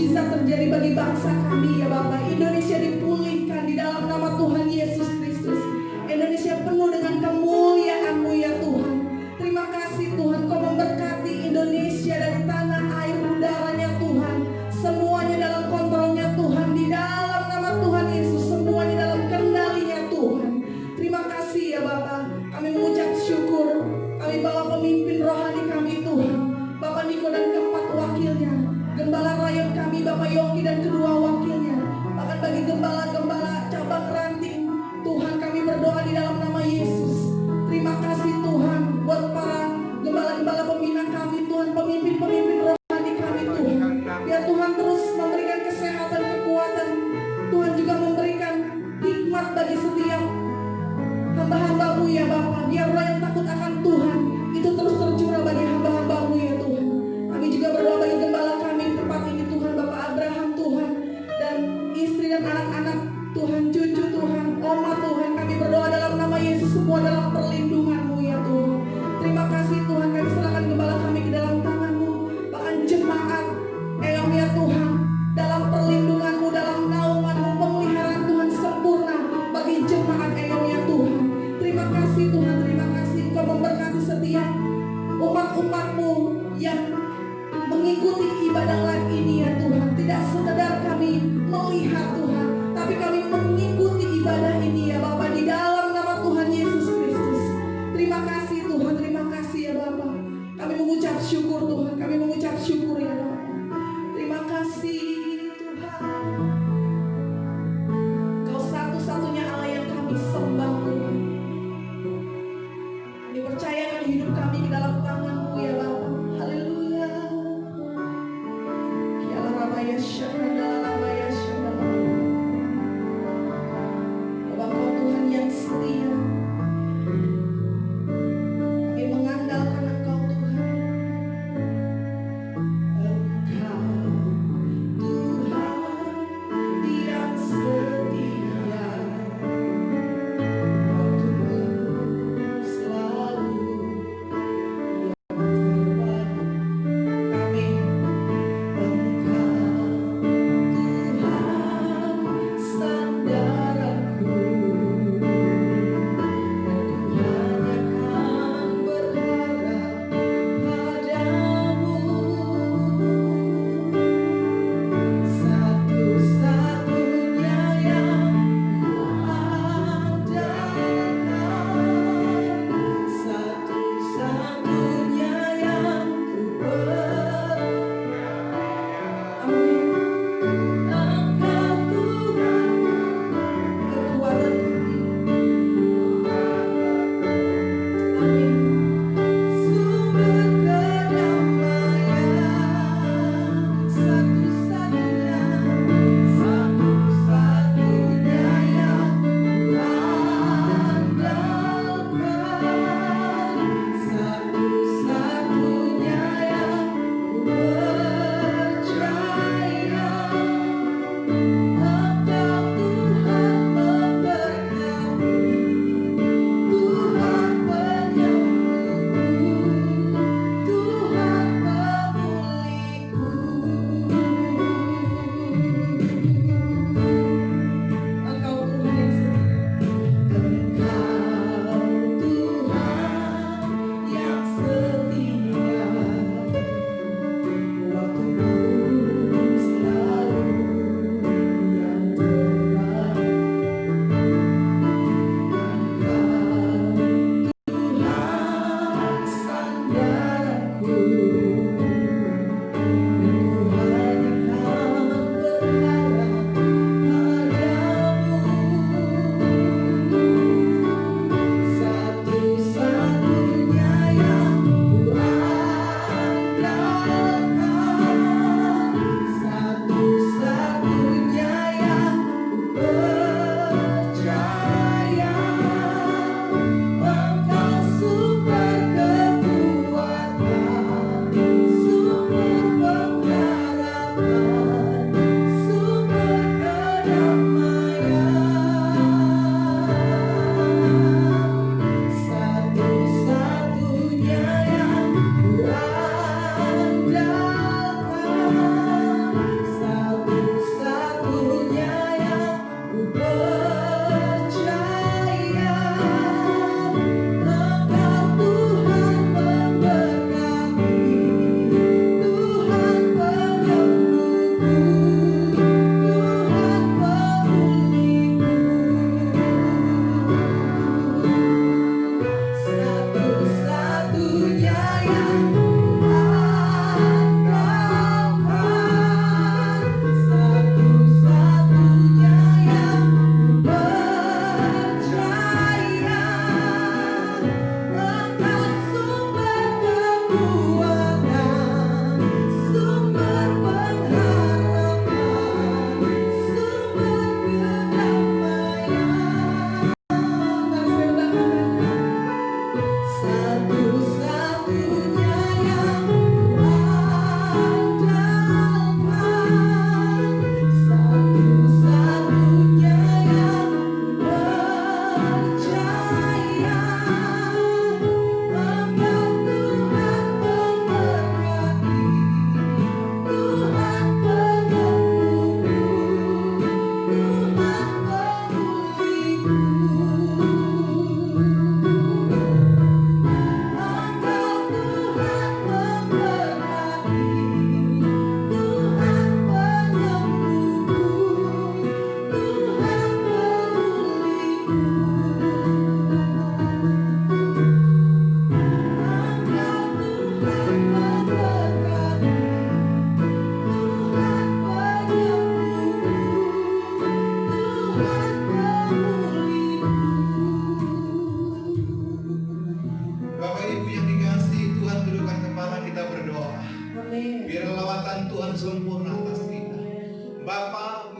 mukjizat terjadi bagi bangsa kami ya Bapak. Indonesia dipulihkan di dalam nama Tuhan Yesus Kristus. Indonesia penuh dengan kemuliaan-Mu ya Tuhan. Terima kasih Tuhan, Kau memberkati Indonesia dari tanah air udaranya Tuhan. Semuanya dalam kontrolnya Tuhan, di dalam nama Tuhan Yesus, semuanya dalam kendalinya Tuhan. Terima kasih ya Bapak. Kami mengucap syukur. Kami bawa pemimpin rohani kami Tuhan, Bapak Niko dan keempat wakilnya, Gembala Rayon kami Bapak Yogi dan kedua wakilnya, bahkan bagi gembala-gembala cabang ranting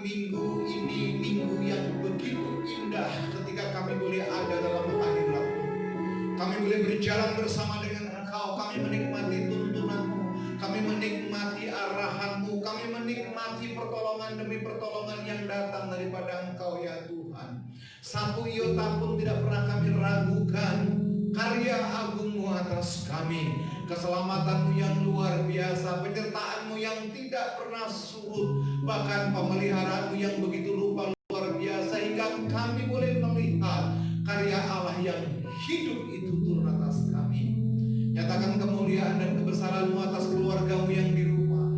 minggu ini minggu yang begitu indah ketika kami boleh ada dalam hadirat-Mu. Kami boleh berjalan bersama dengan Engkau. Kami menikmati tuntunan-Mu, kami menikmati arahan-Mu, kami menikmati pertolongan demi pertolongan yang datang daripada Engkau ya Tuhan. Satu iota pun tidak pernah kami ragukan karya agung-Mu atas kami, keselamatan-Mu yang luar biasa, penyertaan-Mu yang tidak pernah surut, bahkan pemeliharaan-Mu yang begitu rupa luar biasa, hingga kami boleh melihat karya Allah yang hidup itu turun atas kami. Nyatakan kemuliaan dan kebesaran-Mu atas keluarga-Mu yang di rumah.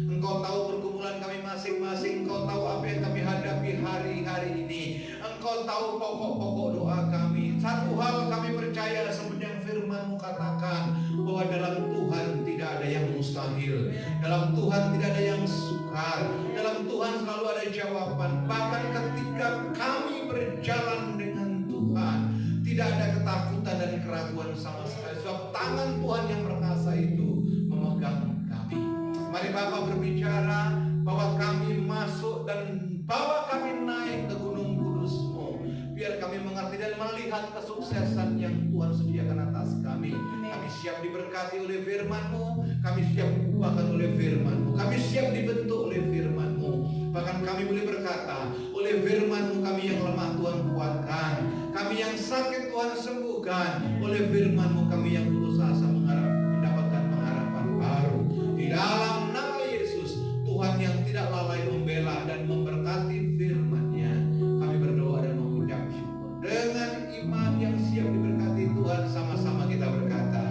Engkau tahu pergumulan kami masing-masing, Engkau tahu apa yang kami hadapi hari-hari ini, Engkau tahu pokok-pokok doa kami. Satu hal kami percaya sepanjang firman-Mu katakan, bahwa dalam Tuhan tidak ada yang mustahil, dalam Tuhan tidak ada yang sukar, dalam Tuhan selalu ada jawaban. Bahkan ketika kami berjalan dengan Tuhan, tidak ada ketakutan dan keraguan sama sekali, sebab tangan Tuhan yang perkasa itu memegang kami. Mari Bapak berbicara bahwa kami masuk dan bawa kami naik ke gunung kudus-Mu, biar kami mengerti dan melihat kesuksesan yang Tuhan sediakan atas kami. Kami siap diberkati oleh firman-Mu, kami siap diubahkan oleh firman-Mu, kami siap dibentuk oleh firman-Mu. Bahkan kami boleh berkata, oleh firman-Mu kami yang lemah Tuhan kuatkan, kami yang sakit Tuhan sembuhkan, oleh firman-Mu kami yang putus asa mendapatkan pengharapan baru. Di dalam nama Yesus, Tuhan yang tidak lalai membela dan memberkati firman-Nya, kami berdoa dan mengucap syukur. Dengan iman yang siap diberkati Tuhan, sama-sama kita berkata,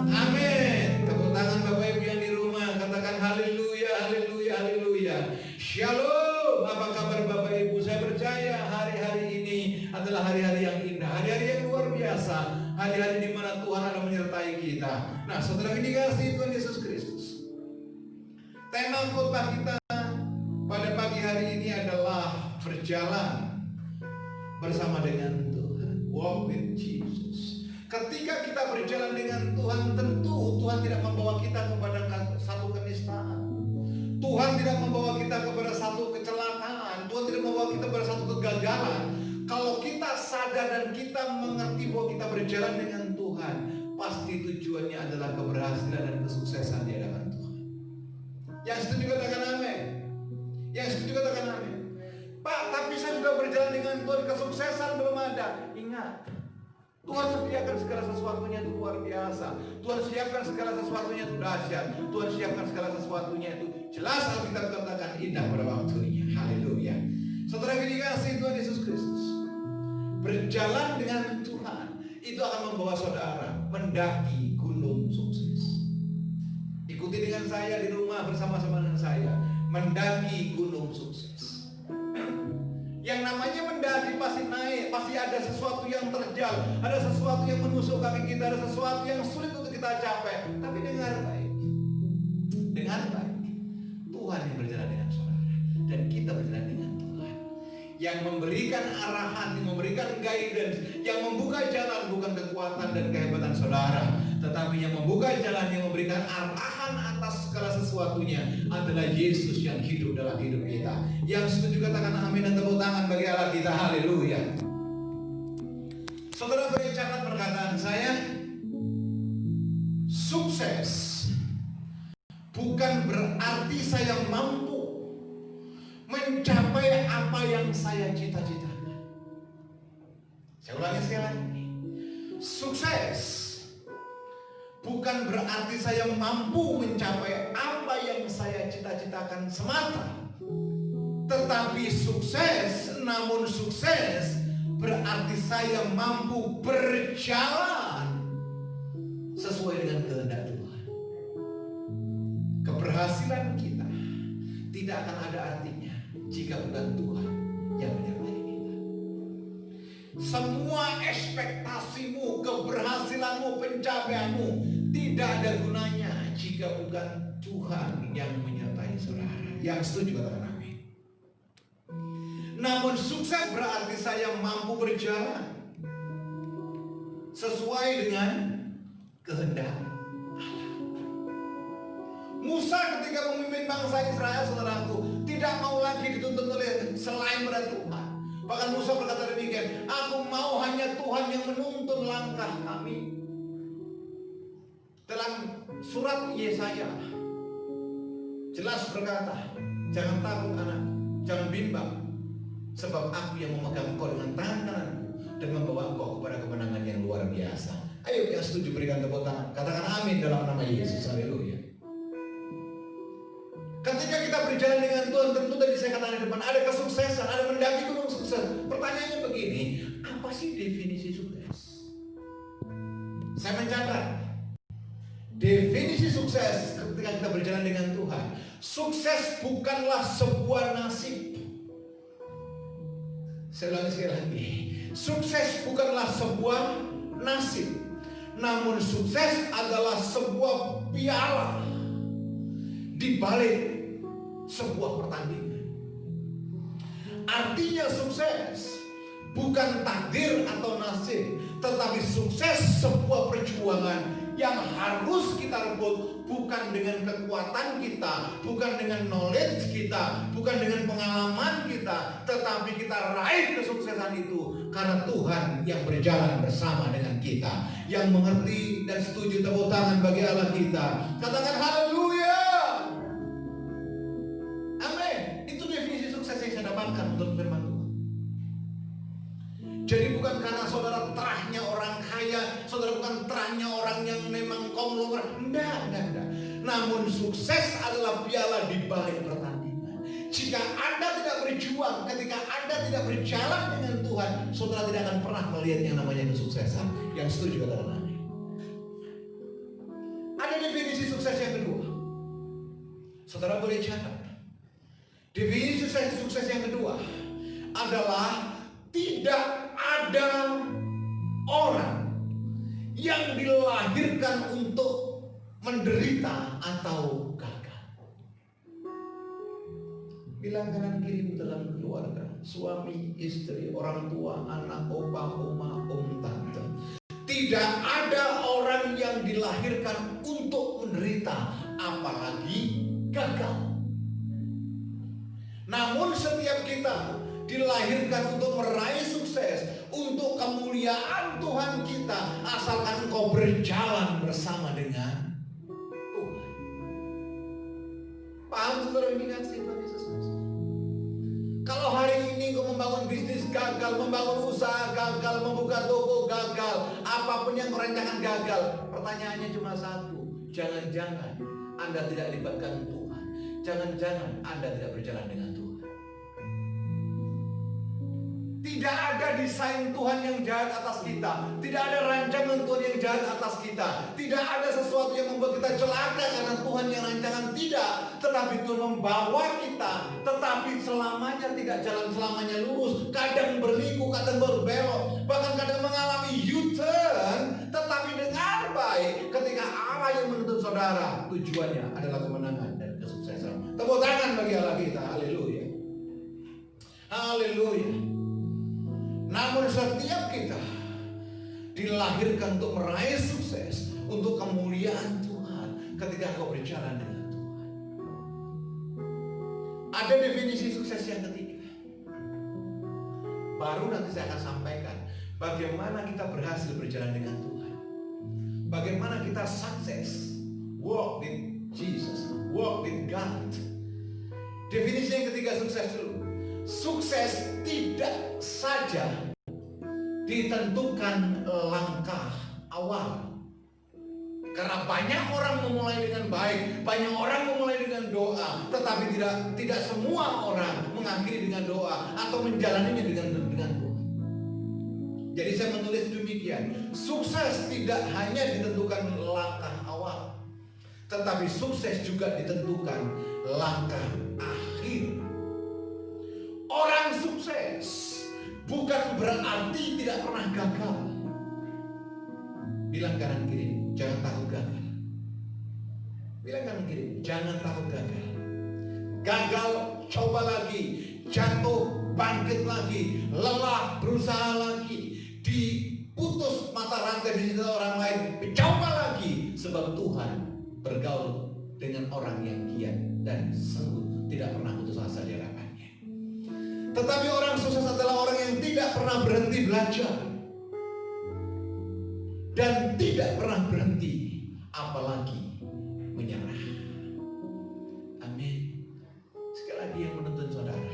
amin. Tepuk tangan Bapak Ibu yang di rumah, katakan haleluya, haleluya, haleluya. Shalom. Apa kabar Bapak Ibu? Saya percaya hari-hari ini adalah hari-hari yang indah, hari-hari yang luar biasa, hari-hari di mana Tuhan ada menyertai kita. Nah, saudara yang dikasihi Tuhan Yesus Kristus, tema khotbah kita pada pagi hari ini adalah berjalan bersama dengan Tuhan. Walk with Jesus. Ketika kita berjalan dengan Tuhan, tentu Tuhan tidak membawa kita kepada satu kenistaan. Tuhan tidak membawa kita kepada satu kecelakaan. Tuhan tidak membawa kita kepada satu kegagalan. Kalau kita sadar dan kita mengerti bahwa kita berjalan dengan Tuhan, pasti tujuannya adalah keberhasilan dan kesuksesan di hadapan Tuhan. Yang setuju katakan amin. Yang setuju katakan amin. Pak, tapi saya sudah berjalan dengan Tuhan, kesuksesan belum ada. Ingat, Tuhan sediakan segala sesuatunya itu luar biasa. Tuhan siapkan segala sesuatunya itu dahsyat. Tuhan siapkan segala sesuatunya itu jelas, Alkitab katakan indah pada waktunya. Haleluya. Saudara yang dikasihi Tuhan Yesus Kristus, berjalan dengan Tuhan itu akan membawa saudara mendaki gunung sukses. Ikuti dengan saya di rumah, bersama-sama dengan saya mendaki gunung sukses. Yang namanya mendaki pasti naik, pasti ada sesuatu yang terjal, ada sesuatu yang menusuk kaki kita, ada sesuatu yang sulit untuk kita capai. Tapi dengar baik, dengar baik, Tuhan yang berjalan dengan saudara dan kita berjalan dengan Tuhan, yang memberikan arahan, yang memberikan guidance, yang membuka jalan bukan kekuatan dan kehebatan saudara, tetapi yang membuka jalan, yang memberikan arahan atas segala sesuatunya adalah Yesus yang hidup dalam hidup kita. Yang setuju katakan amin dan tepuk tangan bagi Allah kita. Haleluya. Saudara boleh catat perkataan saya, sukses bukan berarti saya mampu mencapai apa yang saya cita-citakan. Saya ulangi sekali lagi. Sukses bukan berarti saya mampu mencapai apa yang saya cita-citakan semata. Tetapi sukses, namun sukses berarti saya mampu berjalan sesuai dengan kehendak Tuhan. Keberhasilan kita tidak akan ada artinya jika bukan Tuhan yang menyertai kita. Semua ekspektasimu, keberhasilanmu, pencapaianmu tidak ada gunanya jika bukan Tuhan yang menyertai saudara. Yang setuju katakan amin. Namun sukses berarti saya mampu berjalan sesuai dengan kehendak Allah. Musa ketika memimpin bangsa Israel, saudaraku, tidak tidak mau lagi dituntun oleh selain pada Tuhan. Bahkan Musa berkata demikian, aku mau hanya Tuhan yang menuntun langkah kami. Dalam surat Yesaya jelas berkata, jangan takut anak, jangan bimbang, sebab aku yang memegang kau dengan tangan kananku dan membawa kau kepada kemenangan yang luar biasa. Ayo yang setuju berikan tepuk tangan, katakan amin dalam nama Yesus. Haleluya. Ketika kita berjalan dengan Tuhan, tentu tadi saya katakan di depan ada kesuksesan, ada mendaki gunung sukses. Pertanyaannya begini, apa sih definisi sukses? Saya mencatat definisi sukses ketika kita berjalan dengan Tuhan. Sukses bukanlah sebuah nasib. Saya ulangi sekali lagi. Sukses bukanlah sebuah nasib, namun sukses adalah sebuah piala di balik sebuah pertandingan. Artinya sukses bukan takdir atau nasib, tetapi sukses sebuah perjuangan yang harus kita rebut, bukan dengan kekuatan kita, bukan dengan knowledge kita, bukan dengan pengalaman kita, tetapi kita raih kesuksesan itu karena Tuhan yang berjalan bersama dengan kita, yang mengerti dan setuju. Tepuk tangan bagi Allah kita. Katakan haleluya. Amin. Itu definisi sukses yang saya dapatkan untuk firman Tuhan. Jadi bukan karena saudara terahnya orang kaya, saudara bukan terahnya orang yang memang konglomerat. Enggak. Namun sukses adalah piala di balik pertandingan. Jika Anda tidak berjuang, ketika Anda tidak berjalan dengan Tuhan, saudara tidak akan pernah melihat yang namanya kesuksesan. Yang setuju katakan amin. Ada definisi sukses yang kedua. Saudara boleh catat. Definisi sukses yang kedua adalah tidak ada orang yang dilahirkan untuk menderita atau gagal. Bilang kanan kiri dalam keluarga, suami, istri, orang tua, anak, opa, oma, om, tante. Tidak ada orang yang dilahirkan untuk menderita, apalagi gagal. Namun setiap kita dilahirkan untuk meraih sukses, untuk kemuliaan Tuhan kita, asalkan engkau berjalan bersama dengan Tuhan. Paham saudara ini kan Tuhan Yesus? Kalau hari ini engkau membangun bisnis gagal, membangun usaha gagal, membuka toko gagal, apapun yang kau rencanakan gagal, pertanyaannya cuma satu, jangan-jangan Anda tidak libatkan Tuhan, jangan-jangan Anda tidak berjalan dengan Tuhan. Tidak ada desain Tuhan yang jahat atas kita. Tidak ada rancangan Tuhan yang jahat atas kita. Tidak ada sesuatu yang membuat kita celaka karena Tuhan yang rancangan. Tidak. Tetapi Tuhan membawa kita. Tetapi selamanya tidak jalan selamanya lurus. Kadang berliku, kadang berbelok. Bahkan kadang mengalami U-turn. Tetapi dengar baik, ketika Allah yang menuntun saudara, tujuannya adalah kemenangan dan kesuksesan. Tepuk tangan bagi Allah kita. Haleluya. Haleluya. Namun setiap kita dilahirkan untuk meraih sukses, untuk kemuliaan Tuhan ketika kau berjalan dengan Tuhan. Ada definisi sukses yang ketiga. Baru nanti saya akan sampaikan bagaimana kita berhasil berjalan dengan Tuhan. Bagaimana kita sukses, walk with Jesus, walk with God. Definisi yang ketiga sukses dulu. Sukses tidak saja ditentukan langkah awal. Karena banyak orang memulai dengan baik, banyak orang memulai dengan doa, tetapi tidak semua orang mengakhiri dengan doa atau menjalaninya dengan doa. Jadi saya menulis demikian, sukses tidak hanya ditentukan langkah awal, tetapi sukses juga ditentukan langkah akhir. Orang sukses bukan berarti tidak pernah gagal. Bilang kanan kiri, jangan takut gagal. Bilang kanan kiri, jangan takut gagal. Gagal, coba lagi. Jatuh, bangkit lagi. Lelah, berusaha lagi. Diputus mata rantai di situ orang lain, coba lagi. Sebab Tuhan bergaul dengan orang yang giat dan sungguh tidak pernah putus asa dia. Tetapi orang sukses adalah orang yang tidak pernah berhenti belajar dan tidak pernah berhenti, apalagi menyerah. Amin. Sekali lagi, yang menuntun saudara,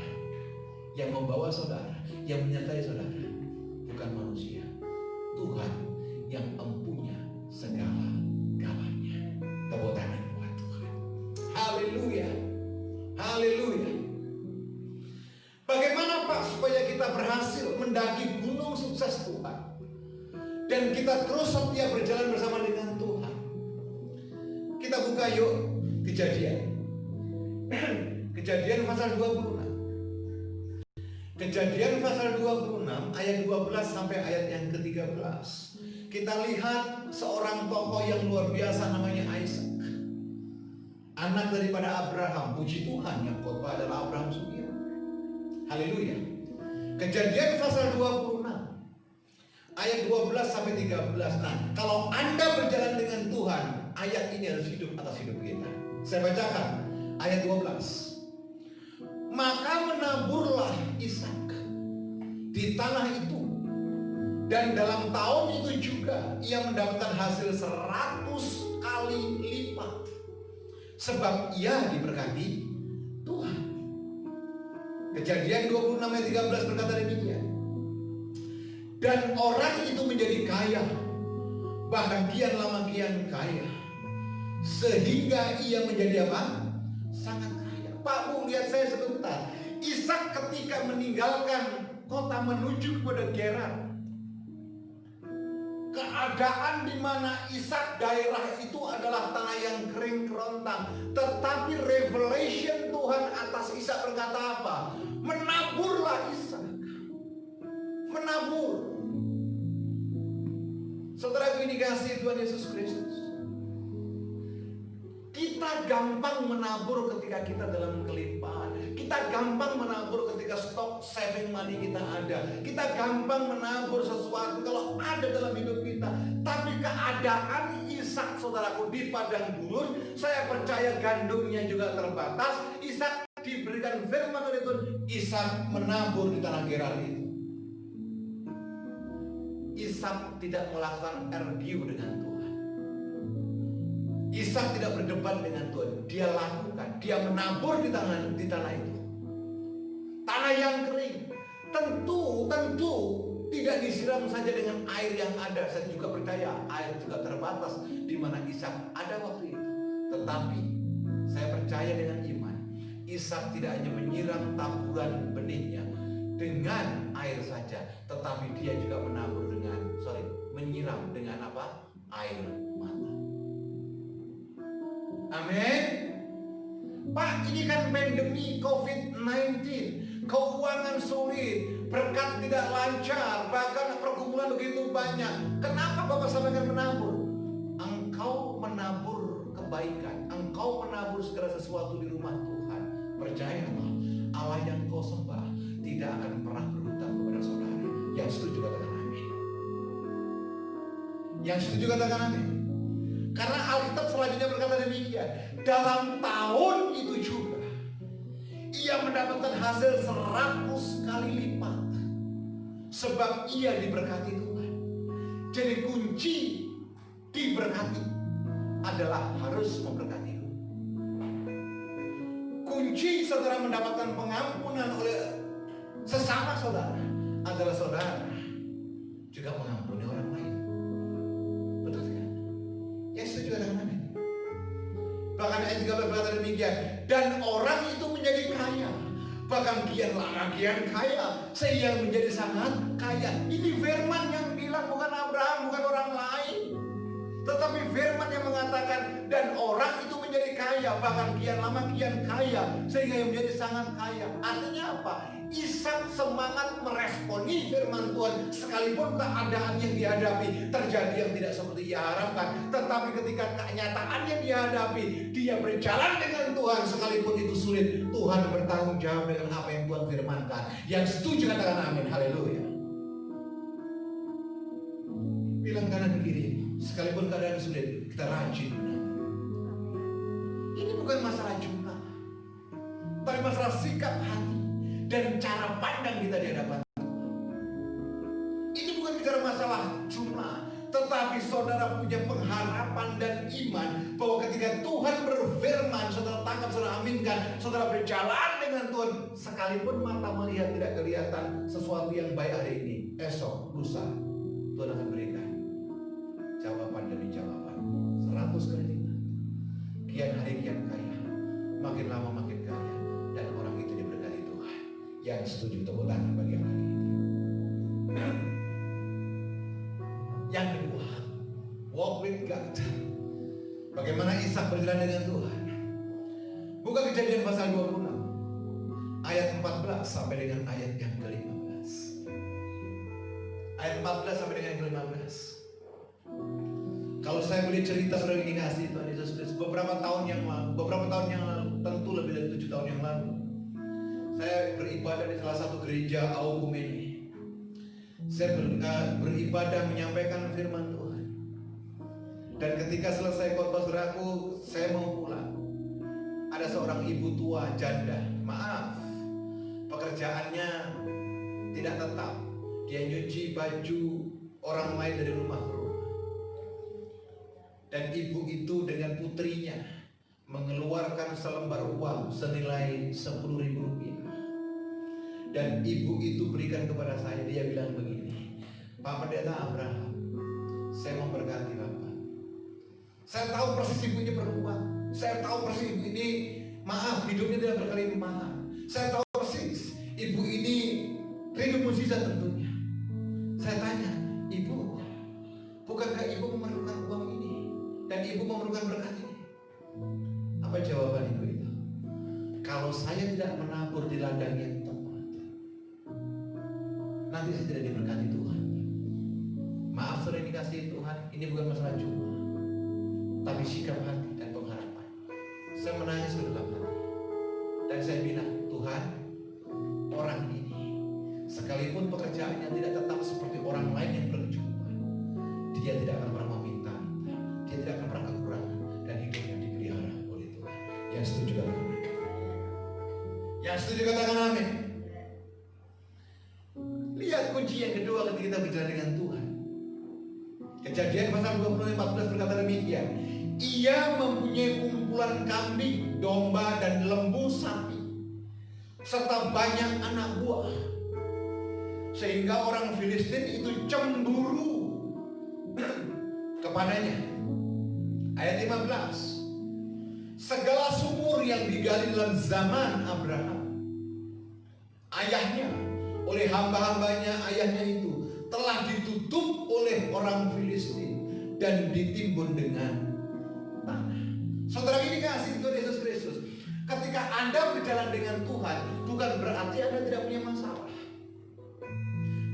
yang membawa saudara, yang menyertai saudara, bukan manusia, Tuhan yang empunya segala-galanya. Tepuk tangan buat Tuhan. Haleluya. Haleluya. Bagaimana Pak supaya kita berhasil mendaki gunung sukses Tuhan dan kita terus setia berjalan bersama dengan Tuhan? Kita buka yuk Kejadian. Kejadian pasal 26. Kejadian pasal 26 ayat 12 sampai ayat yang ke-13. Kita lihat seorang tokoh yang luar biasa namanya Ishak, anak daripada Abraham. Puji Tuhan, yang khotbah adalah Abraham sendiri. Haleluya. Kejadian pasal 26 ayat 12 sampai 13. Nah, kalau Anda berjalan dengan Tuhan, ayat ini harus hidup atas hidup kita. Saya bacakan ayat 12. Maka menaburlah Ishak di tanah itu, dan dalam tahun itu juga ia mendapatkan hasil 100 kali lipat, sebab ia diberkati Tuhan. Kejadian 26 ayat 13 berkata demikian. Dan orang itu menjadi kaya, bahkan kian lama kian kaya, sehingga ia menjadi apa? Sangat kaya. Pak Bu, lihat saya sebentar. Ishak ketika meninggalkan kota menuju kepada Gerar, keadaan di mana Ishak daerah itu adalah tanah yang kering kerontang. Tetapi revelation Tuhan atas Ishak berkata apa? Menaburlah Ishak. Menabur. Saudara, ini kasih Tuhan Yesus Kristus. Kita gampang menabur ketika kita dalam kelimpahan. Kita gampang menabur ketika stok saving money kita ada. Kita gampang menabur sesuatu kalau ada dalam hidup kita. Tapi keadaan Ishak, saudaraku, di padang gurun, saya percaya gandumnya juga terbatas. Ishak diberikan firman oleh Tuhan. Ishak menabur di tanah Gerar itu. Ishak tidak melakukan argue dengan Tuhan. Ishak tidak berdebat dengan Tuhan. Dia lakukan, dia menabur di tanah itu. Tanah yang kering. Tentu tidak disiram saja dengan air yang ada. Saya juga percaya air juga terbatas di mana Ishak ada waktu itu. Tetapi saya percaya dengan iman, Ishak tidak hanya menyiram taburan benihnya dengan air saja, tetapi dia juga menyiram dengan apa? Air mata. Amin. Pak, ini kan pandemi COVID-19, keuangan sulit, berkat tidak lancar, bahkan pergumulan begitu banyak. Kenapa Bapak sampaikan menabur? Engkau menabur kebaikan, engkau menabur segala sesuatu di rumah Tuhan. Percayalah, Allah yang kau sembah tidak akan pernah berhutang kepada saudara. Yang setuju katakan amin. Yang setuju katakan amin. Karena Alkitab selanjutnya berkata demikian. Dalam tahun itu juga ia mendapatkan hasil 100 kali lipat, sebab ia diberkati Tuhan. Jadi kunci diberkati adalah harus memberkati Tuhan. Kunci saudara mendapatkan pengampunan oleh sesama saudara adalah saudara juga mengampuni orang lain. Betul kan? Ya, setuju dengan amin. Bahkan ayat 13 berkata demikian. Dan orang itu menjadi kaya, bahkan kian lama kian kaya, sehingga menjadi sangat kaya. Ini firman yang bilang, bukan Abraham, bukan orang lain, tetapi firman yang mengatakan dan orang itu menjadi kaya, bahkan kian lama kian kaya, sehingga menjadi sangat kaya. Artinya apa? Ishak semangat meresponi firman Tuhan, sekalipun keadaan yang dihadapi terjadi yang tidak seperti ia harapkan. Tetapi ketika kenyataan yang dihadapi, dia berjalan dengan Tuhan sekalipun itu sulit. Tuhan bertanggung jawab dengan apa yang Tuhan firmankan. Yang setuju katakan amin. Haleluya. Bilang kanan kiri, sekalipun keadaan sulit, kita rajin. Ini bukan masalah jumlah, tapi masalah sikap hati. dan cara pandang kita di hadapan. Ini bukan bicara masalah jumlah, tetapi saudara punya pengharapan dan iman bahwa ketika Tuhan berfirman, saudara tangkap, saudara aminkan, saudara berjalan dengan Tuhan, sekalipun mata melihat tidak kelihatan sesuatu yang baik hari ini, esok, lusa, Tuhan akan berikan jawaban demi jawaban, 100 kali lipat. Kian hari kian kaya, makin lama makin kaya, dan orang itu diberkati Tuhan. Yang setuju tepuk tangan bagi yang hari ini. Yang kedua, walk with God. Bagaimana Ishak berjalan dengan Tuhan? Buka Kejadian pasal 26 ayat 14 sampai dengan ayat yang ke-15. Ayat 14 sampai dengan yang ke-15. Kalau saya boleh cerita, saudara ini kasih Tuhan Yesus Kristus, beberapa tahun yang lalu, tentu lebih dari 7 tahun yang lalu, saya beribadah di salah satu gereja Aukumene. Saya beribadah menyampaikan firman Tuhan. Dan ketika selesai khotbah, saudaraku, saya mau pulang. Ada seorang ibu tua janda, maaf, pekerjaannya tidak tetap. Dia nyuci baju orang lain dari rumah ke rumah. Dan ibu itu dengan putrinya mengeluarkan selembar uang senilai 10.000 rupiah. Dan ibu itu berikan kepada saya. Dia bilang begini, Pak Pendeta Abraham, saya memberkati Bapak. Saya tahu persis ibunya perlu uang. Saya tahu persis ibu ini, maaf, hidupnya tidak berkelimpahan. Saya tahu persis ibu ini hidup mujizat tentunya. Saya tanya, Ibu, bukankah ibu memerlukan uang ini? Dan ibu memerlukan berkat ini? Apa jawaban ibu itu? Kalau saya tidak menabur di ladang yang tepat, nanti saya tidak diberkati Tuhan. Maaf, saudara dikasihi Tuhan, ini bukan masalah jumlah, tapi sikap hati dan pengharapan. Saya menangis di dalam hati, dan saya bilang, Tuhan, orang ini sekalipun pekerjaannya tidak tetap seperti orang lain yang berjumlah, dia tidak akan pernah meminta-minta, dia tidak akan pernah kekurangan, dan hidupnya dipelihara oleh Tuhan. Yang setuju katakan amin. Yang setuju katakan amin. Lihat kunci yang kedua ketika kita berjalan dengan Tuhan. Kejadian pasal 20-14 berkata demikian. Ia mempunyai kumpulan kambing, domba, dan lembu sapi, serta banyak anak buah, sehingga orang Filistin itu cemburu kepadanya. Ayat 15. Segala sumur yang digali dalam zaman Abraham, ayahnya, oleh hamba-hambanya ayahnya itu, telah ditutup oleh orang Filistin dan ditimbun dengan tanah. Saudara ini kasih Tuhan Yesus Kristus, ketika Anda berjalan dengan Tuhan, bukan berarti Anda tidak punya masalah.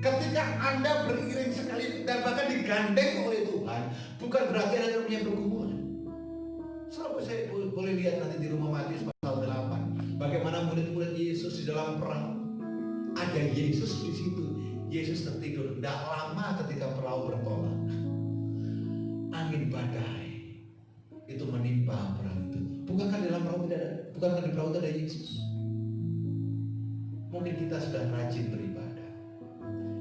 Ketika Anda beriring sekali dan bahkan digandeng oleh Tuhan, bukan berarti Anda tidak punya pergumulan. Selalu saya boleh lihat nanti di rumah Matius pasal 8, bagaimana murid-murid Yesus di dalam perahu. Ada Yesus di situ. Yesus tertidur. Tidak lama ketika perahu bertolak, angin badai itu menimpa perahu itu. Bukankah di dalam perahu tidak ada? Bukankah di perahu itu ada Yesus? Mungkin kita sudah rajin beribadah,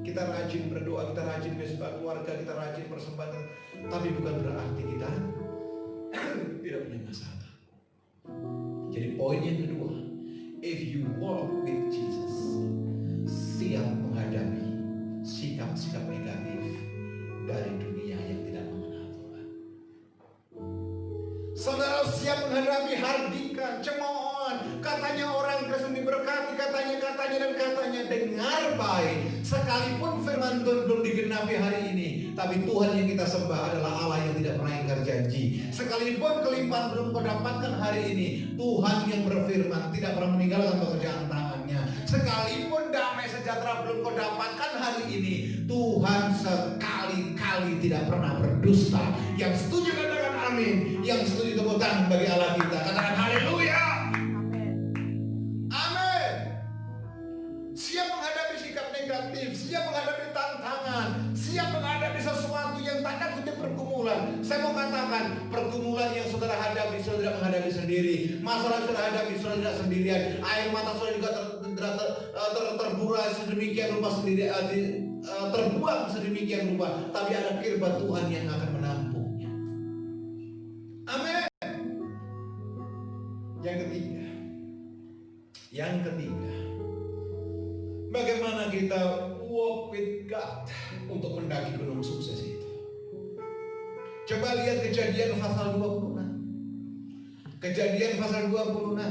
kita rajin berdoa, kita rajin mesbah keluarga, kita rajin persembahkan, tapi bukan berarti kita tidak punya masalah. Jadi poin yang kedua, if you walk with Jesus, siap menghadapi sikap-sikap negatif dari dunia yang tidak mengenal Tuhan. Saudara siap menghadapi hardikan, cemoohan, katanya orang Kristen diberkati, katanya. Dengar baik, sekalipun firman Tuhan belum digenapi hari ini, tapi Tuhan yang kita sembah adalah Allah yang tidak pernah ingkar janji. Sekalipun kelimpahan belum kau dapatkan hari ini, Tuhan yang berfirman tidak pernah meninggalkan pekerjaan tangannya. Sekalipun damai sejahtera belum kau dapatkan hari ini, Tuhan sekali-kali tidak pernah berdusta. Yang setuju katakan amin. Yang setuju tepuk tangan bagi Allah kita. Katakan haleluya. Amin. Siap menghadapi sikap negatif, siap menghadapi tantangan, siap menghadapi sesuatu yang tanda kutip bergumul. pergumulan. Saya mau katakan, pergumulan yang saudara hadapi, saudara menghadapi sendiri. Masalah yang saudara hadapi, saudara tidak sendirian. Air mata saudara juga terburai sedemikian rupa sendiri, terbuang sedemikian rupa. Tapi ada firman Tuhan yang akan menampungnya. Amin. Yang ketiga, bagaimana kita walk with God untuk mendaki gunung sukses itu. Coba lihat Kejadian pasal 26. Kejadian pasal 26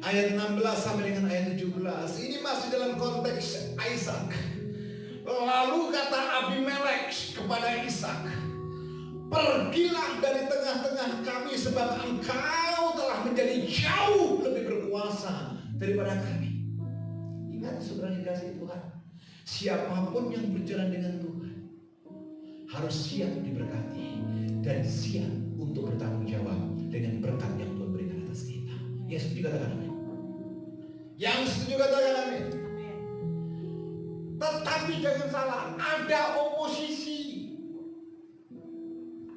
ayat 16 sampai dengan ayat 17. Ini masih dalam konteks Ishak. Lalu kata Abimelek kepada Ishak, pergilah dari tengah-tengah kami, sebab engkau telah menjadi jauh lebih berkuasa daripada kami. Ingat saudara yang dikasihi Tuhan, siapapun yang berjalan dengan Tuhan harus siap diberkati dan siap untuk bertanggung jawab dengan berkat yang Tuhan berikan atas kita. Yang setuju katakan amin. Yang setuju katakan amin. Tetapi jangan salah, ada oposisi.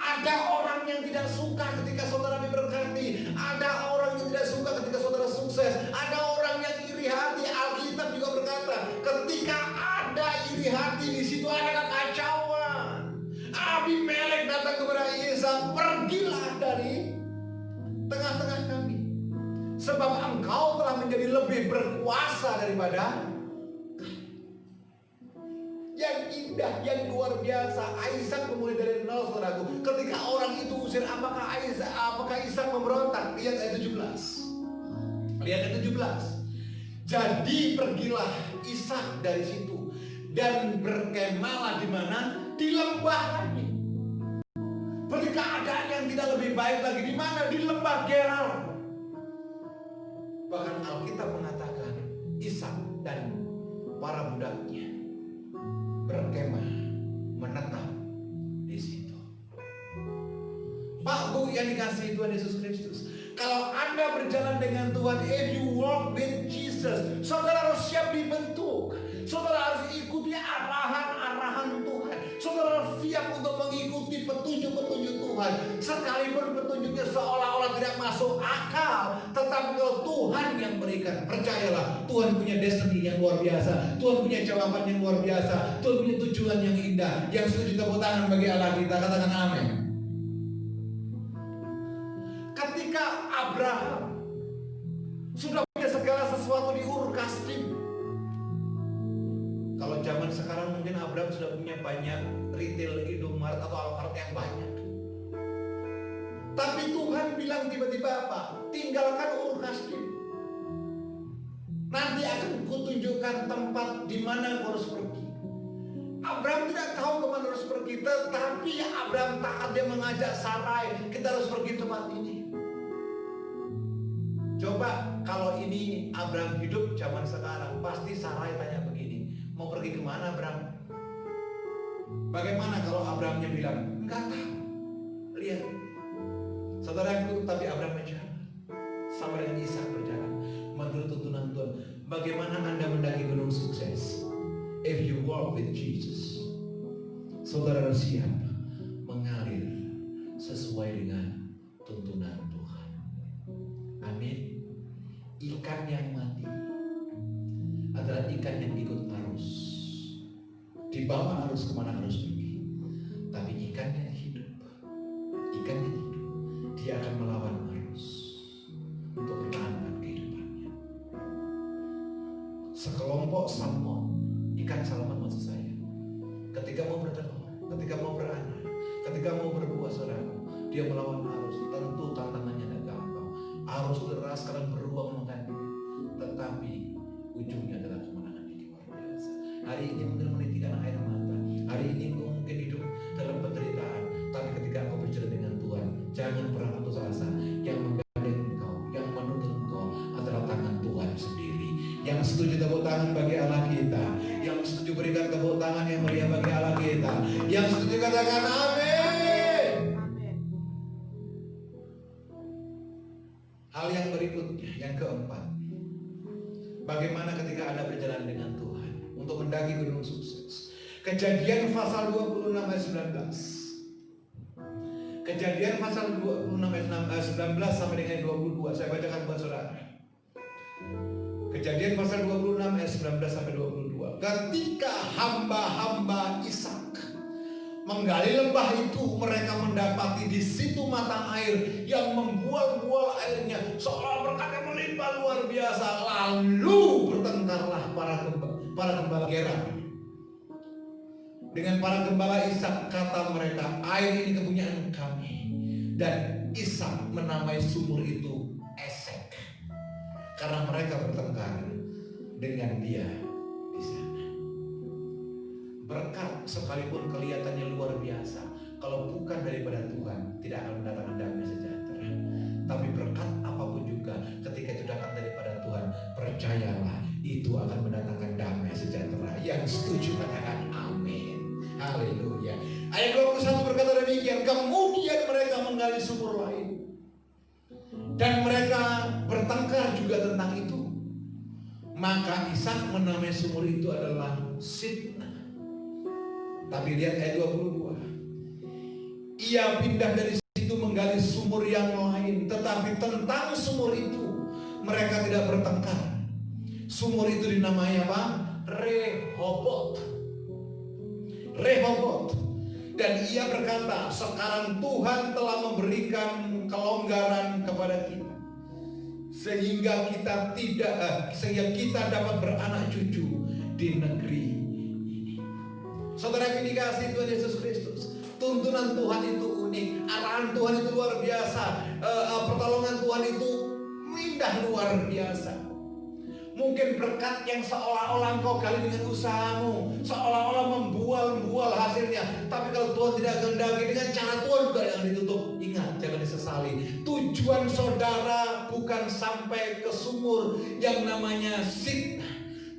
Ada orang yang tidak suka ketika saudara diberkati. Ada orang yang tidak suka ketika saudara sukses. Ada orang yang iri hati. Alkitab juga berkata, ketika ada iri hati, di situ ada kekacauan. Abimelek datang kepada Ishak, pergilah dari tengah-tengah kami, sebab engkau telah menjadi lebih berkuasa daripada. Yang indah, yang luar biasa, Ishak memulai dari nol, saudaraku. Ketika orang itu usir, apakah Ishak memberontak? Lihat ayat 17. Lihat ayat 17. Jadi pergilah Ishak dari situ dan berkemahlah di mana? Di lembah lagi. Berarti keadaan yang tidak lebih baik lagi di mana? Di lembah Gerar. Bahkan Alkitab mengatakan Ishak dan para budaknya berkemah, menetap di situ. Pak Bu yang dikasihi Tuhan Yesus Kristus, kalau Anda berjalan dengan Tuhan, if you walk with Jesus, saudara harus siap dibentuk. Saudara harus ikuti arahan-arahan Tuhan. Saudara harus siap untuk mengikuti petunjuk-petunjuk Tuhan. Sekalipun petunjuknya seolah-olah tidak masuk akal, tetapi kalau Tuhan yang berikan, percayalah, Tuhan punya destiny yang luar biasa. Tuhan punya jawaban yang luar biasa. Tuhan punya tujuan yang indah. Yang setuju tepuk tangan bagi Allah kita, katakan amin. Ketika Abraham sudah punya segala sesuatu di Ur Kasdim. Kalau zaman sekarang mungkin Abraham sudah punya banyak retail Indomaret atau Alfamart yang banyak. Tapi Tuhan bilang tiba-tiba apa? Tinggalkan Ur Kasdim. Nanti akan kutunjukkan tempat di mana kau harus pergi. Abraham tidak tahu kemana harus pergi, tetapi Abraham taat, dia mengajak Sarai, kita harus pergi tempat ini. Coba kalau ini Abraham hidup zaman sekarang, pasti Sarai tanya begini, mau pergi kemana Abraham? Bagaimana kalau Abrahamnya bilang, enggak tahu. Lihat, saudaraku, tapi Abraham berjalan sama dengan Ishak berjalan menurut tuntunan Tuhan. Bagaimana Anda mendaki gunung sukses? If you walk with Jesus, saudara harus siap mengalir sesuai dengan tuntunan Tuhan. Amin. Ikan yang mati adalah ikan yang ikut arus, dibawa arus kemana arus pergi. Tapi ikan yang hidup, dia akan melawan arus untuk bertahankan kehidupannya. Sekelompok salmon, ikan salmon maksud saya, ketika mau bertelur, ketika mau beranak, ketika mau berbuah, saudara, dia melawan arus. Tentu tantangannya tidak gampang. Arus deras kadang beruang makan, tetapi ujungnya adalah kemenangan yang luar biasa. Hari ini mungkin menitikan air mata, hari ini mungkin hidup dalam penderitaan, tapi ketika engkau berjalan dengan Tuhan, jangan pernah putus asa. Yang menggandeng engkau, yang menuntun engkau adalah tangan Tuhan sendiri. Yang setuju tepuk tangan bagi Allah kita, yang setuju berikan tepuk tangan yang meriah bagi Allah kita, yang setuju katakan amin. Hal yang berikutnya, yang keempat, bagaimana ketika Anda berjalan dengan Tuhan untuk mendaki gunung sukses. Kejadian pasal 26 ayat 19. Kejadian pasal 26 ayat 19 sampai dengan 22. Saya bacakan buat saudara. Kejadian pasal 26 ayat 19 sampai 22. Ketika hamba-hamba Ishak menggali lembah itu, mereka mendapati di situ mata air yang membual-bual airnya, seolah berkat yang melimpah luar biasa. Lalu bertengkarlah para gembala Gerar dengan para gembala Ishak. Kata mereka, air ini kepunyaan kami. Dan Ishak menamai sumur itu Esek, karena mereka bertengkar dengan dia di sana. Berkat sekalipun kelihatannya luar biasa, kalau bukan daripada Tuhan, tidak akan mendatangkan damai sejahtera. Tapi berkat apapun juga, ketika itu datang daripada Tuhan, percayalah, itu akan mendatangkan damai sejahtera. Yang setuju katakan amin. Haleluya. Ayat 21 berkata demikian. Kemudian mereka menggali sumur lain, dan mereka bertengkar juga tentang itu. Maka Ishak menamai sumur itu adalah Sitna. Tapi lihat ayat 22. Ia pindah dari situ menggali sumur yang lain, tetapi tentang sumur itu mereka tidak bertengkar. Sumur itu dinamai apa? Rehobot. Dan ia berkata, sekarang Tuhan telah memberikan kelonggaran kepada kita, sehingga kita dapat beranak cucu di negeri ini. Saudara yang dikasihi Tuhan Yesus Kristus, tuntunan Tuhan itu unik, arahan Tuhan itu luar biasa, pertolongan Tuhan itu indah luar biasa. Mungkin berkat yang seolah-olah engkau gali dengan usahamu, seolah-olah membual hasilnya. Tapi kalau Tuhan tidak kehendaki, dengan cara Tuhan juga yang ditutup. Ingat, jangan disesali. Tujuan saudara bukan sampai ke sumur yang namanya Sitna.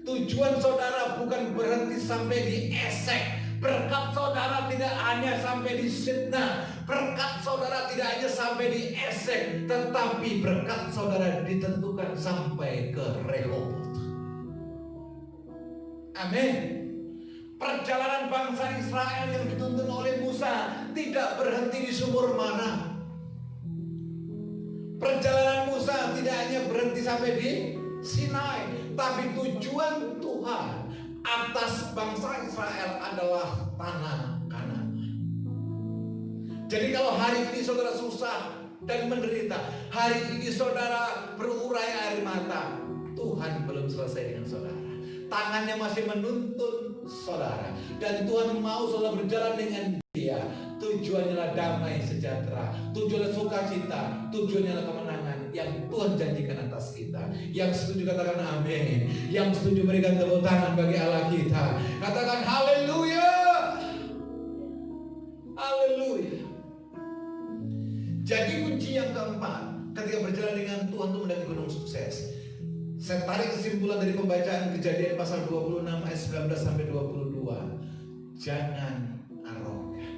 Tujuan saudara bukan berhenti sampai di Esek. Berkat saudara tidak hanya sampai di Sitna. Berkat saudara tidak hanya sampai di Esek, tetapi berkat saudara ditentukan sampai ke Rehobot. Amin. Perjalanan bangsa Israel yang dituntun oleh Musa tidak berhenti di sumur mana. Perjalanan Musa tidak hanya berhenti sampai di Sinai, tapi tujuan Tuhan atas bangsa Israel adalah tanah Kanaan. Jadi kalau hari ini saudara susah dan menderita, hari ini saudara berurai air mata, Tuhan belum selesai dengan saudara. Tangannya masih menuntun saudara, dan Tuhan mau saudara berjalan dengan Dia. Tujuannya adalah damai sejahtera, tujuannya sukacita, tujuannya adalah kemenangan yang Tuhan janjikan atas kita. Yang setuju katakan amin. Yang setuju berikan tepuk tangan bagi Allah kita. Katakan haleluya. Haleluya. Jadi kunci yang keempat ketika berjalan dengan Tuhan untuk mendaki gunung sukses. Saya tarik kesimpulan dari pembacaan Kejadian pasal 26 ayat 19 sampai 22. Jangan arogan.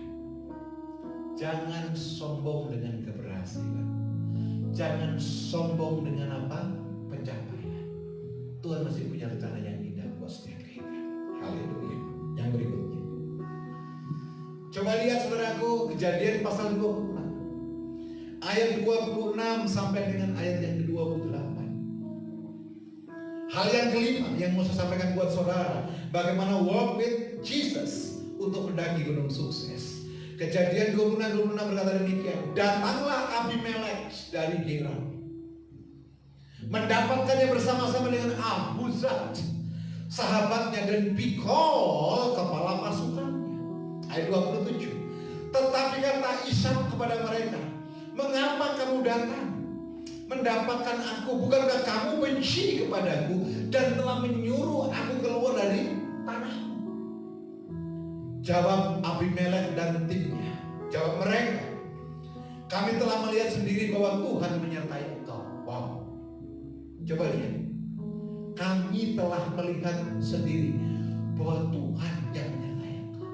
Jangan sombong dengan keberhasilan. Jangan sombong dengan apa? Pencapaian. Tuhan masih punya rencana yang indah buat setiap kita. Haleluya. Yang berikutnya. Coba lihat saudaraku Kejadian pasal 26. Ayat 26 sampai dengan ayat yang ke-28. Hal yang kelima yang mau saya sampaikan buat saudara, bagaimana walk with Jesus untuk mendaki gunung sukses. Kejadian 26 berkata demikian. Datanglah Abimelek dari Gerar, mendapatkannya bersama-sama dengan Ahuzat sahabatnya dan Pikol kepala pasukannya. Ayat 27. Tetapi kata Ishak kepada mereka, mengapa kamu datang mendapatkan aku? Bukankah kamu benci kepadaku dan telah menyuruh aku keluar dari tanahmu? Jawab Abimelek dan timnya. Jawab mereka, kami telah melihat sendiri bahwa Tuhan menyertai engkau. Wow. Coba lihat. Kami telah melihat sendiri bahwa Tuhan yang menyertai engkau.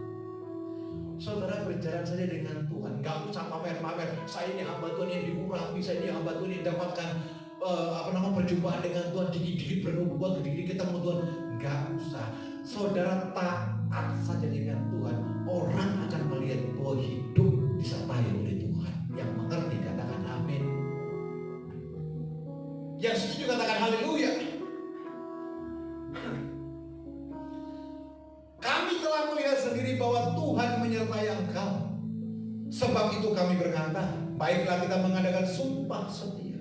Saudara berjalan saja dengan Tuhan, gak usah pamer-pamer. Saya ini hamba Tuhan yang diurapi, saya ini hamba Tuhan yang dapatkan perjumpaan dengan Tuhan, dikit-dikit bernubuat, dikit-dikit ketemu Tuhan. Gak usah. Saudara taat saja dengan Tuhan, orang akan melihat bahwa hidup disertai oleh Tuhan. Yang mengerti katakan amin. Yang setuju katakan haleluya. Kami telah melihat sendiri bahwa Tuhan menyertai engkau. Sebab itu kami berkata, baiklah kita mengadakan sumpah setia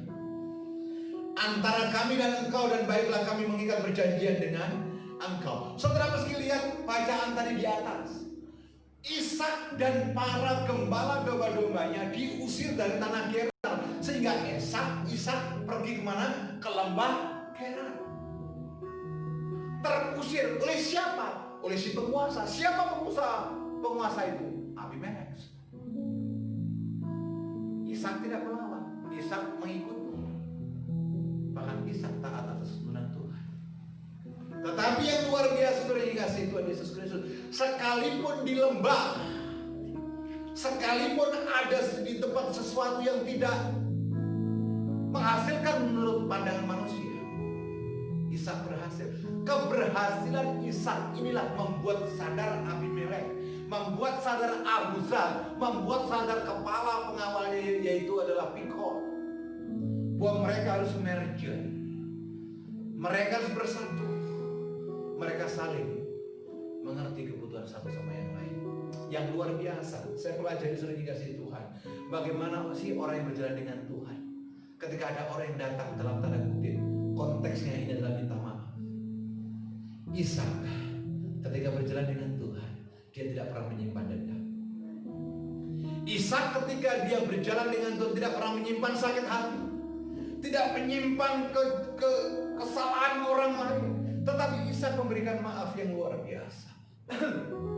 antara kami dan engkau, dan baiklah kami mengikat perjanjian dengan engkau. Saudara meski lihat bacaan tadi di atas, Ishak dan para gembala domba-dombanya diusir dari tanah Gerar, sehingga Ishak pergi kemana? Ke lembah Gerar. Terusir oleh siapa? Oleh si penguasa. Siapa penguasa itu? Abimelek. Ishak tidak melawan, Ishak mengikuti. Bahkan Ishak taat atas tuntunan Tuhan. Tetapi yang luar biasa saudara dikasih Tuhan Yesus Kristus, sekalipun di lembah, sekalipun ada di tempat sesuatu yang tidak menghasilkan menurut pandangan manusia, Ishak berhasil. Keberhasilan Ishak inilah membuat sadar Abimelek, membuat sadar Abuzal, membuat sadar kepala pengawalnya yaitu adalah Pikol, bahwa mereka harus merger, mereka harus bersatu, mereka saling mengerti kebutuhan satu sama yang lain. Yang luar biasa, saya pelajari sering dikasih Tuhan, bagaimana sih orang yang berjalan dengan Tuhan. Ketika ada orang yang datang dalam tanda kutip, konteksnya ini adalah minta maaf. Ishak ketika berjalan dengan Tuhan, dia tidak pernah menyimpan dendam. Ishak ketika dia berjalan dengan Tuhan tidak pernah menyimpan sakit hati, tidak menyimpan kesalahan orang lain, tetapi Ishak memberikan maaf yang luar biasa.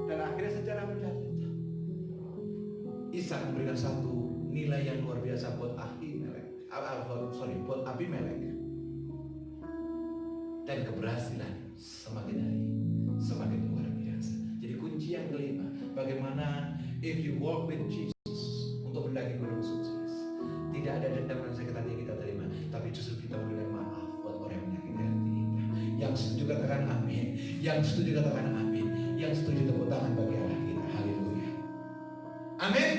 Dan akhirnya sejarah berjalan. Ishak memberikan satu nilai yang luar biasa buat buat Abimelek. Dan keberhasilan semakin hari semakin luar biasa. Jadi kunci yang kelima, bagaimana if you walk with Jesus, untuk mendaki gunung sukses, tidak ada dendam dan sakit hati yang kita terima, tapi justru kita memberikan maaf buat orang yang menyakiti hati kita. Yang setuju katakan amin. Yang setuju katakan amin. Yang setuju tepuk tangan bagi Allah kita. Haleluya. Amin.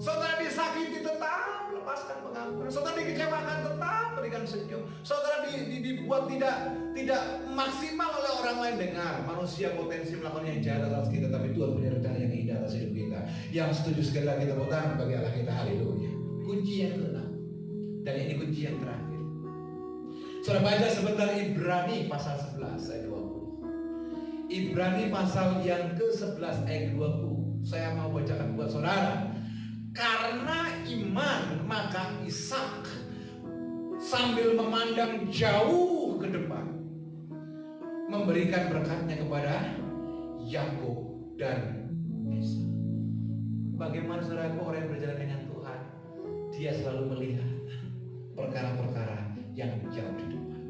Saudara disakiti tetap lepaskan pengampunan. Saudara dikecewakan tetap berikan senyum. Saudara dibuat tidak maksimal oleh orang lain. Dengar, manusia potensi melakukan yang jahat atas kita, tapi Tuhan punya rencana yang indah atas hidup kita. Yang setuju sekali lagi tepuk tangan bagi Allah kita. Haleluya. Kunci yang ke-6, dan ini kunci yang terakhir. Saudara baca sebentar Ibrani pasal 11 ayat 20. Ibrani pasal yang ke-11 ayat 20. Saya mau bacakan buat saudara. Karena iman maka Ishak sambil memandang jauh ke depan memberikan berkatnya kepada Yakub dan Esau. Bagaimana saudara orang yang berjalan dengan Tuhan, dia selalu melihat perkara-perkara yang jauh di depan.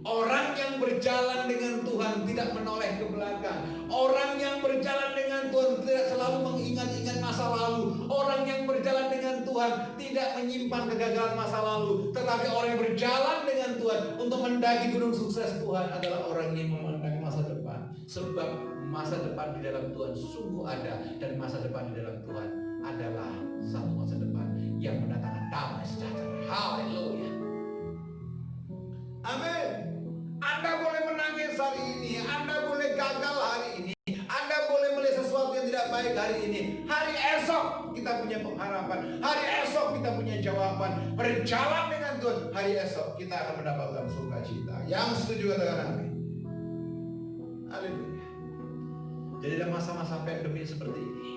Orang yang berjalan dengan Tuhan tidak menoleh ke belakang. Orang yang berjalan dengan Tuhan tidak selalu mengingat-ingat masa lalu. Orang yang berjalan dengan Tuhan tidak menyimpan kegagalan masa lalu. Tetapi orang yang berjalan dengan Tuhan untuk mendaki gunung sukses Tuhan adalah orang yang memandang masa depan. Sebab masa depan di dalam Tuhan sungguh ada, dan masa depan di dalam Tuhan adalah satu masa depan yang mendatangkan damai sejahtera. Haleluya. Amin. Anda boleh menangis hari ini, Anda boleh gagal hari ini, Anda boleh melihat sesuatu yang tidak baik hari ini. Hari esok kita punya pengharapan, hari esok kita punya jawaban. Berjalan dengan Tuhan, hari esok kita akan mendapatkan sukacita. Yang setuju katakan amin. Haleluya. Jadi dalam masa-masa pandemi seperti ini,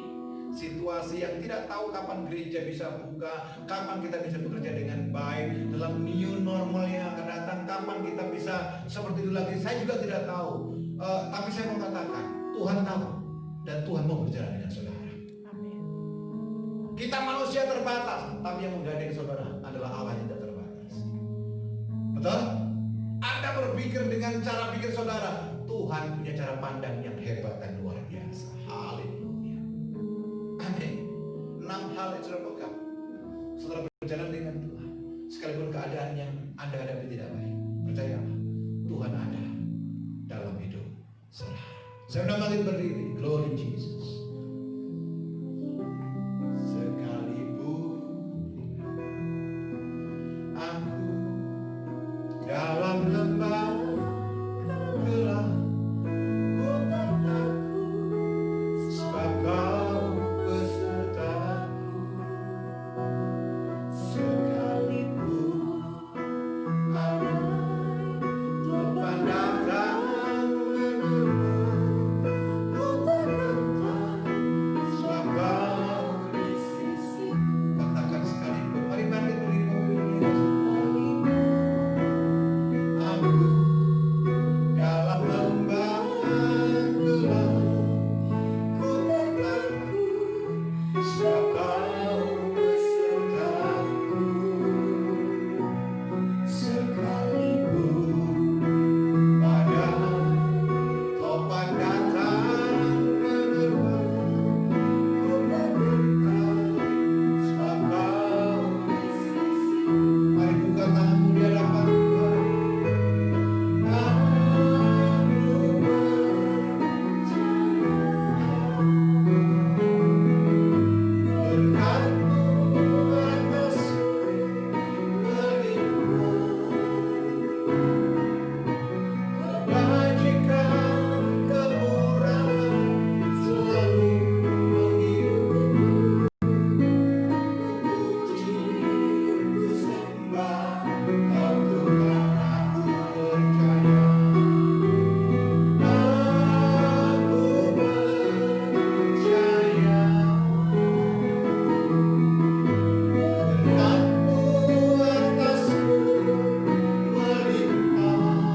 situasi yang tidak tahu kapan gereja bisa buka, kapan kita bisa bekerja dengan baik, dalam new normal yang akan datang, kapan kita bisa seperti itu lagi, saya juga tidak tahu. Tapi saya mau katakan, Tuhan tahu, dan Tuhan mau berjalan dengan saudara. Amin. Kita manusia terbatas, tapi yang menggandeng saudara adalah Allah yang tidak terbatas. Betul? Anda berpikir dengan cara pikir saudara, Tuhan punya cara pandang yang hebat dan luar biasa. Haleluya. Amin. 6 hal yang saudara pegang. Saudara berjalan dengan Tuhan, sekalipun keadaan yang Anda hadapi tidak baik, percayalah, Tuhan ada dalam hidup saudara. Saya undang berdiri. Glory Jesus.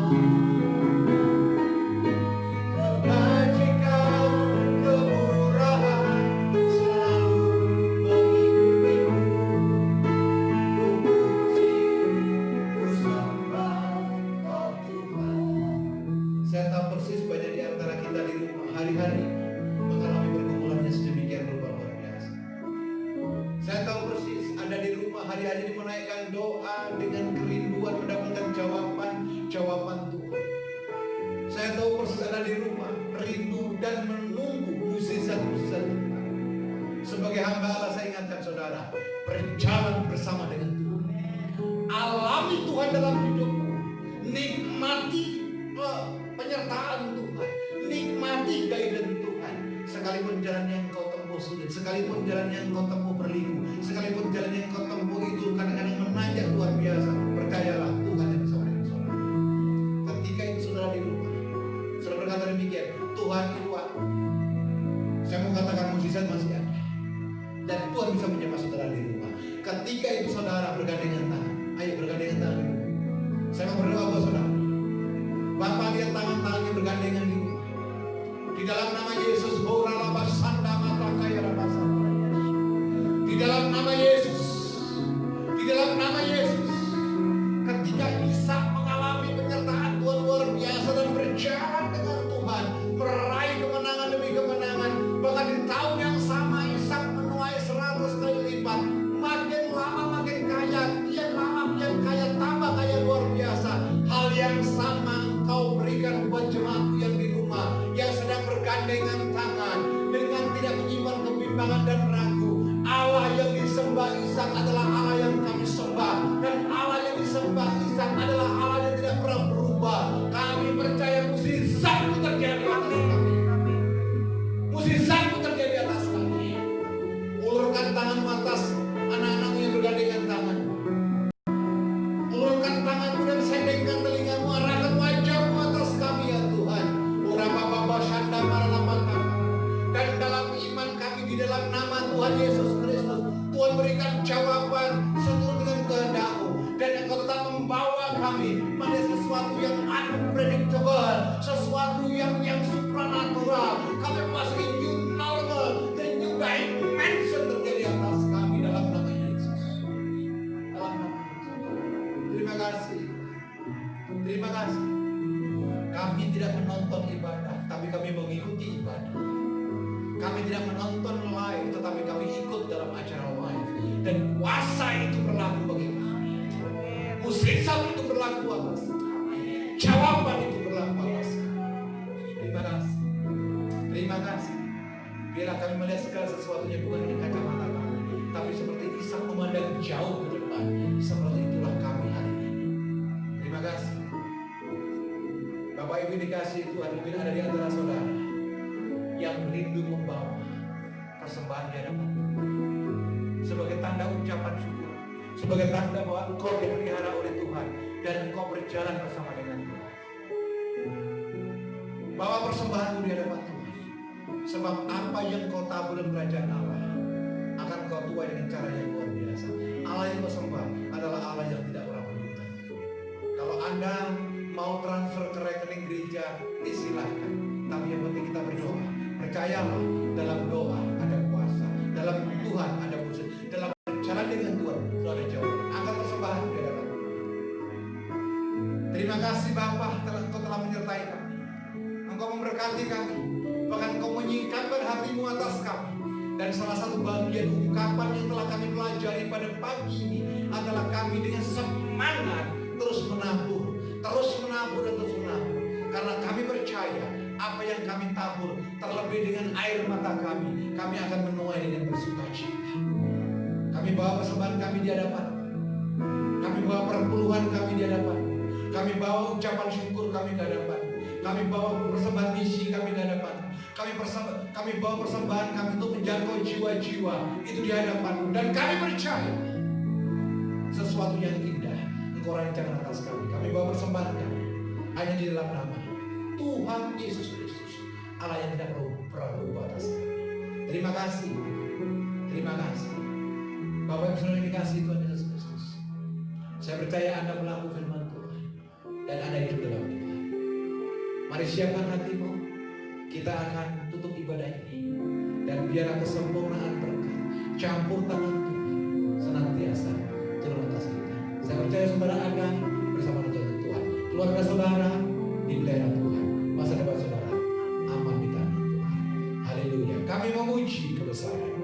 Kebajikan, kemurahan selalu mengikutiku. Ku sembah Kau Tuhan. Saya tahu persis banyak di antara kita di rumah hari-hari mengalami pergumulannya sedemikian rupa luar biasa. Saya tahu persis Anda di rumah hari-hari menaikkan doa dengan kerinduan mendapatkan jawaban Tuhan. Saya tahu persis Anda di rumah rindu dan menunggu mukjizat-mukjizat Tuhan. Sebagai hamba Allah saya ingatkan saudara, berjalan bersama dengan Tuhan. Alami Tuhan dalam hidupmu. Nikmati penyertaan Tuhan. Nikmati guidance Tuhan. Sekalipun jalan yang kau tempuh sulit, sekalipun jalan yang kau tempuh berliku, sekalipun jalan yang kau tempuh itu kadang-kadang menanjak luar biasa, percayalah Tuhan yang bersama dengan saudara. Ketika itu saudara di rumah, saudara berkata demikian, Tuhan itu aku. Saya mau katakan mukjizat masih ada. Dan Tuhan bisa menyapa saudara di rumah. Ketika itu saudara bergandengan tangan. Ayo bergandengan tangan. Saya mau berdoa buat saudara. Bapak lihat tangan-tangannya bergandengan di rumah. Di dalam nama Yesus, di dalam nama Yesus, di dalam nama Yesus. Ketika Ishak mengalami penyertaan Tuhan luar biasa dan berjalan dengan Tuhan, meraih kemenangan demi kemenangan, bahkan di tahun yang sama Ishak menuai 100 kali lipat. Makin lama makin kaya, kian lama kian kaya, tambah kaya luar biasa. Hal yang sama Engkau berikan buat jemaatku yang di rumah, yang sedang bergandengan tangan dengan tidak menyimpan kebimbangan dan ragu. Allah yang disembah Ishak adalah Allah yang kami sembah, dan Allah yang disembah Ishak adalah Allah yang tidak pernah berubah. Kami percaya mukjizat itu terjadi atas kami. Mukjizat itu terjadi atas kami. Ulurkan tanganmu atas anak-anakmu yang bergandengan tangan. Ulurkan tanganmu dan sendengkan telingamu, arahkan wajahmu atas kami ya Tuhan. Dan dalam iman kami di dalam nama Tuhan Yesus Kristus, Tuhan berikan jawaban seturut dengan kehendak-Mu, dan Engkau tetap membawa kami pada sesuatu yang unpredictable, sesuatu yang supranatural. Kami memasuki new normal, the new dimension terjadi atas kami dalam nama Yesus. Dalam nama Yesus. Terima kasih. Terima kasih. Kami tidak menonton ibadah, tapi kami mengikuti ibadah. Kami tidak menonton live, tetapi kami ikut dalam acara live. Dan kuasa itu berlaku bagi kami. Mukjizat itu berlaku atas kami. Jawaban itu berlaku atas kami. Terima kasih. Terima kasih. Biarlah kami melihat segala sesuatunya bukan dengan kacamata kami, tapi seperti Ishak memandang jauh ke depan. Seperti itulah kami hari ini. Terima kasih. Bapak Ibu dikasih Tuhan, mungkin ada di antara saudara yang rindu membawa persembahan di hadapan sebagai tanda ucapan syukur, sebagai tanda bahwa engkau dipelihara oleh Tuhan dan engkau berjalan bersama dengan Tuhan. Bawa persembahanmu di hadapan Tuhan, sebab apa yang kau tabur dalam kerajaan Allah akan kau tuai dengan cara yang luar biasa. Allah yang kau sembah adalah Allah yang tidak pernah berhutang. Kalau Anda mau transfer ke rekening gereja, silahkan. Tapi yang penting kita berdoa. Percayalah, dalam doa ada kuasa, dalam Tuhan ada mujizat, dalam berjalan dengan Tuhan itu ada jawaban. Angkat persembahan di hadapan Tuhan. Terima kasih Bapa, Engkau telah menyertai kami. Engkau memberkati kami, bahkan Engkau menyingkapkan hatimu atas kami. Dan salah satu bagian ungkapan yang telah kami pelajari pada pagi ini adalah kami dengan semangat terus menabur, terus menabur dan terus menabur. Karena kami percaya apa yang kami tabur, terlebih dengan air mata kami akan menuai dengan bersukacita. Kami bawa persembahan kami di hadapan, kami bawa perpuluhan kami di hadapan, kami bawa ucapan syukur kami di hadapan, kami bawa persembahan misi kami di hadapan, kami bawa persembahan kami untuk menjangkau jiwa-jiwa itu di hadapan. Dan kami percaya sesuatu yang indah Engkau rancangkan atas kami. Kami bawa persembahan kami hanya di dalam nama Tuhan Yesus Kristus, Allah yang tidak pernah berubah atas kami. Terima kasih. Terima kasih. Bapak yang sudah dikasih Tuhan Yesus Kristus, saya percaya Anda melakukan firman Tuhan dan Anda hidup dalam Mari siapkan hatimu. Kita akan tutup ibadah ini. Dan biarlah kesempurnaan berkat campur tangan Tuhan senantiasa turun atas kita. Saya percaya saudara akan bersama dengan Tuhan. Keluarga saudara di daerah Tuhan. Masa depan saudara aman di tangan Tuhan. Haleluya. Kami memuji kebesaran.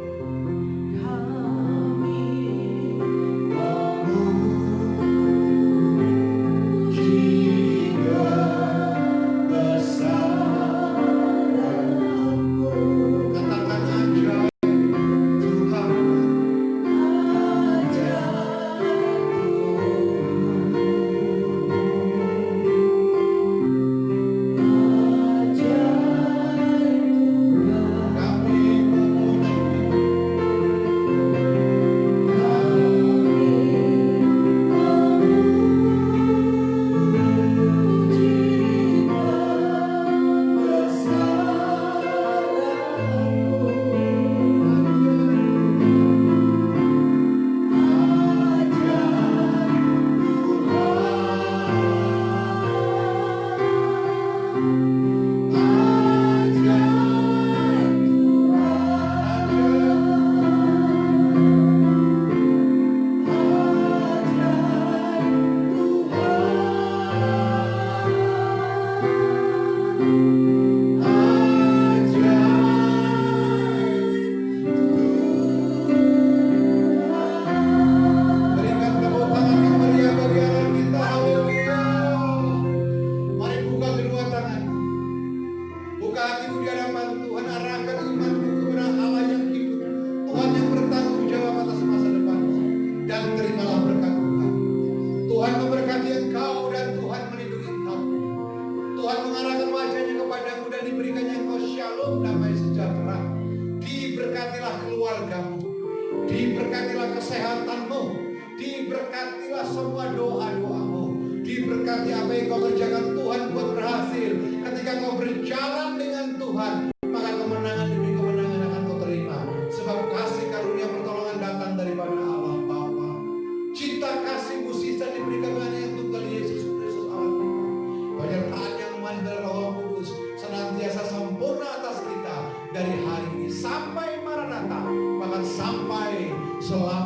Sampai Maranatha, bahkan sampai selama